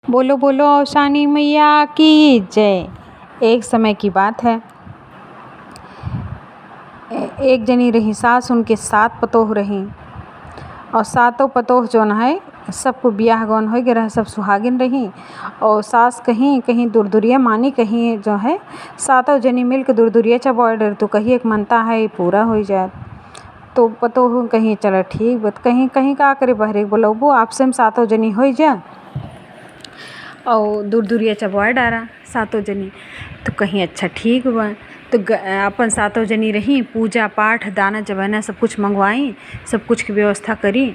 बोलो बोलो औसानी मैया की जय। एक समय की बात है, एक जनी रही सास, उनके 7 पतोह रही और 7 पतोह जौन है सबको बियाह गौन हो गए रहे, सब सुहागिन रही। और सास कहीं कहीं दूरदुरिया मानी, कहीं जो है 7 जनी मिल के दूरदुरिया चबोए डर, तो कहीं एक मनता है पूरा हो जाए। तो पतोह कहीं चलो ठीक बत, कहीं कहीं का करे बहरे बोलबो आपसे हम 7 जनी हो जा और दूरदुरिया चबोए डारा 7 जनी। तो कहीं अच्छा ठीक बा, तो अपन 7 जनी रही, पूजा पाठ दाना जबाना सब कुछ मंगवाई, सब कुछ की व्यवस्था करी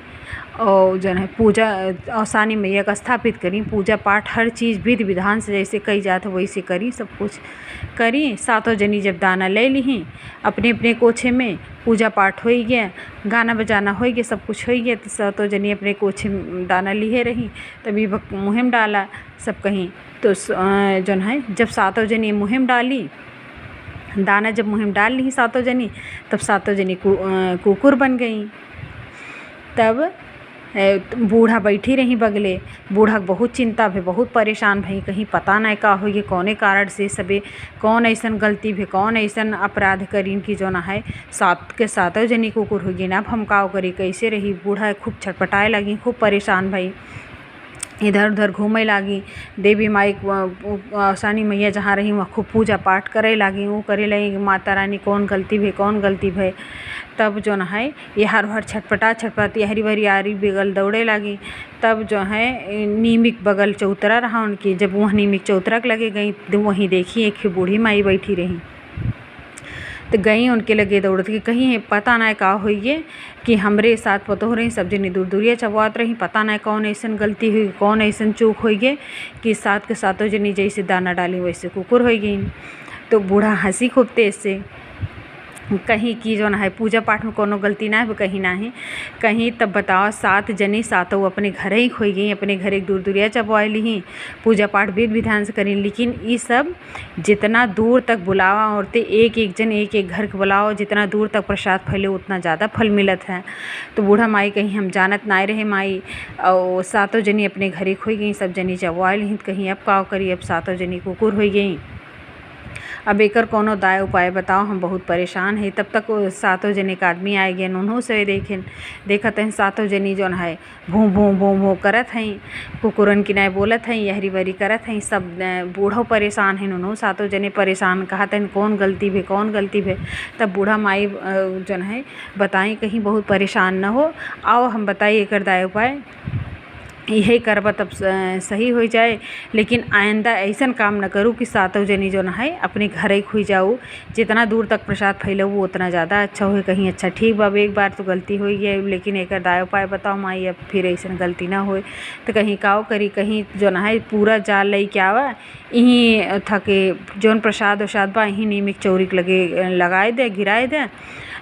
और जन है पूजा औसानी मैया का स्थापित करी। पूजा पाठ हर चीज़ विधि विधान से जैसे कही जात है वैसे करी, सब कुछ करी। 7 जनी जब दाना ले ली अपने अपने कोछे में, पूजा पाठ हो गया, गाना बजाना हो गया, सब कुछ हो गया। तो 7 जनी अपने कोछे में दाना लिए रही, तभी मुहिम डाला सब कहीं। तो जौन है जब 7 जनी मुहिम डाली दाना, जब मुहिम डाल ली 7 जनी, तब 7 जनी कुकुर बन गई। तब बूढ़ा बैठी रही बगले, बूढ़ा बहुत चिंता भे, बहुत परेशान भई, कहीं पता नहीं का हो ये कौने कारण से सबे कौन ऐसन गलती भे, कौन ऐसन अपराध करीन कि जो ना है 7 के 7 जनी कुकुर हो गई ना। अब हम का करी, कैसे रही। बूढ़ा खूब छटपटाए लगी, खूब परेशान भई, इधर उधर घूमे लागी। देवी माई औसानी मैया जहाँ रही वहाँ खूब पूजा पाठ करे लागी, वो करे लगी माता रानी कौन गलती भे कौन गलती भे। तब जो न है ये हर हर छटपटा हरी भरी आरी बगल दौड़े लगी। तब जो है नीमिक बगल चौतरा रहा उनकी, जब वह नीमिक चौतरा के लगे गई तो वहीं देखी एक बूढ़ी माई बैठी रही। तो गई उनके लगे दौड़त के, कहीं पता नहीं का हुई है कि हमरे साथ पतोह रही, सब जनी दूर दूरिया चबवात रही, पता नहीं कौन ऐसन गलती हुई कौन ऐसन चूक हो गए कि 7 के 7 जनी जैसे दाना डाली वैसे कुकुर हो गई। तो बूढ़ा हंसी खूब तेज से, कहीं की जो ना है पूजा पाठ में कोनो गलती ना है कहीं ना है कहीं। तब बताओ 7 जनी 7 अपने घर ही खोई गई, अपने घर एक दूर दूरिया चबवाई ली, पूजा पाठ विधि विधान से करी। लेकिन ये सब जितना दूर तक बुलावा औरतें एक एक जन एक एक घर के बुलाओ, जितना दूर तक प्रसाद फैले उतना ज़्यादा फल मिलत है। तो बूढ़ा माई कहीं हम जानत ना रहे माई, और 7 जनी अपने घर ही खोई गई, सब जनी चबवाई ली। कहीं अब का करी, अब 7 जनी कुकुर हो गई, अब एकर कोनो दाय उपाय बताओ, हम बहुत परेशान है। तब तक 7 जने के आदमी आए गए, उन्हों से देखत हैं 7 जनी जौन है भूँ भूँ भूँ भूँ करत हैं, कुकुरन की नहीं बोलत हैं, यहरी बरी करत हैं। सब बूढ़ो परेशान हैं, उन्हों 7 जने परेशान, कहत हैं कौन गलती भे कौन गलती भे। तब बूढ़ा माई जौन है बताई कहीं बहुत परेशान न हो, आओ हम बताई एकर दाय उपाय, यही करबा तब सही हो जाए। लेकिन आइंदा ऐसा काम न करूँ कि 7 जनी जो ना है अपने घर ही खुई जाऊँ, जितना दूर तक प्रसाद फैलाऊँ उतना ज़्यादा अच्छा हो। कहीं अच्छा ठीक बाब, एक बार तो गलती हो गई, लेकिन एक दाय उपाय बताओ माई, अब फिर ऐसा गलती ना हो। तो कहीं काओ करी, कहीं जो ना है पूरा जाल लई के आवा, यहीं थके जौन प्रसाद वसाद बा यहीं नीमिक चौरिक लगे लगाए दे, गिराए दे,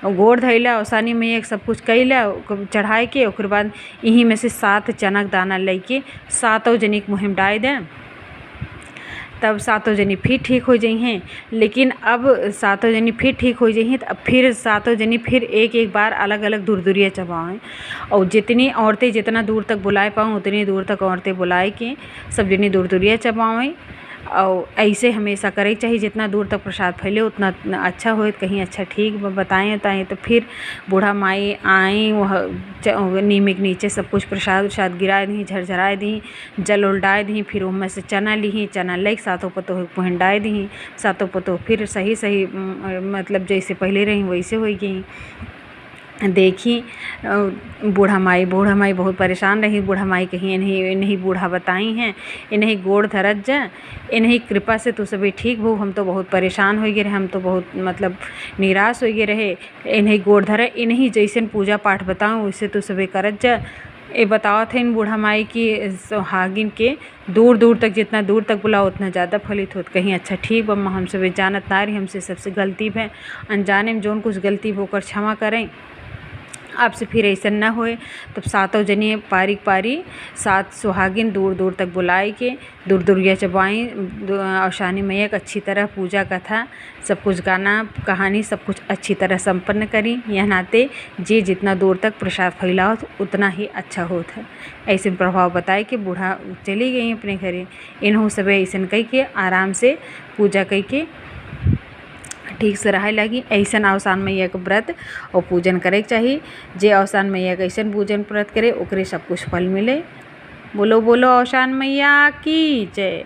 गोड़ धैला औसानी में एक सब कुछ कैला चढ़ाए के, ओकर बाद यहीं में से 7 चनक दाना लेके 7 जनी के मुहिम डाल दें। तब 7 जनी फिर ठीक हो जाई हैं। लेकिन अब 7 जनी फिर ठीक हो जाई हैं, तो अब फिर 7 जनी फिर एक एक बार अलग अलग दूर दूरिया चबाएँ, और जितनी औरतें जितना दूर तक बुलाए पाऊँ उतनी दूर तक औरतें बुलाए के सब जनी दूर दूरिया चबाएँ। और ऐसे हमेशा करे चाहिए, जितना दूर तक प्रसाद फैले उतना अच्छा हो। कहीं अच्छा ठीक बताएँ बताएँ। तो फिर बूढ़ा माई आई, वह नीमिक नीचे सब कुछ प्रसाद उसाद गिरा दी, झरझराए दी, जल उलटाए दी, फिर उनमें से चना ली, चना ले 7 पतोह पहंडाए दी, 7 पतोह फिर सही सही मतलब जैसे पहले रही वैसे हो गई। देखी बूढ़ा माई बहुत परेशान रही। बूढ़ा माई कहीं इन्हीं बूढ़ा बताई हैं, इन्हीं गोड़ धरत जा, इन्हीं कृपा से तू सभी ठीक हो, हम तो बहुत परेशान हो गए रहे, हम तो बहुत मतलब निराश हो गए रहे, इन्हीं गोड़ धरा, इन्हीं जैसे पूजा पाठ बताऊँ वैसे तू सभी करत जा। ये बताओ थे इन बूढ़ा माई की सुहागिन के दूर दूर तक जितना दूर तक बुलाओ उतना ज़्यादा फलित होत। कहीं अच्छा ठीक बम्मा, हम सब जानत ना रही, हमसे सबसे गलती है, अनजाने में जौन कुछ गलती होकर क्षमा करें। अब से फिर ऐसा न होए। तब सातों जनी पारी पारी सात सुहागिन दूर दूर तक बुलाई के दूर दूरिया चबाई औशानी मैया की अच्छी तरह पूजा कथा सब कुछ गाना कहानी सब कुछ अच्छी तरह संपन्न करी। यह नाते जे जितना दूर तक प्रसाद फैलाओ उतना ही अच्छा होता है। ऐसे प्रभाव बताए कि बूढ़ा चली गई अपने घरे। इन्हों सब ऐसा कह के आराम से पूजा कह के ठीक से रहे लगी। ऐसा औसान मैया के व्रत और पूजन करे के चाहिए। जे औसान मैया के ऐसा पूजन व्रत करे ओकरे सब कुछ फल मिले। बोलो बोलो औसान मैया की जय।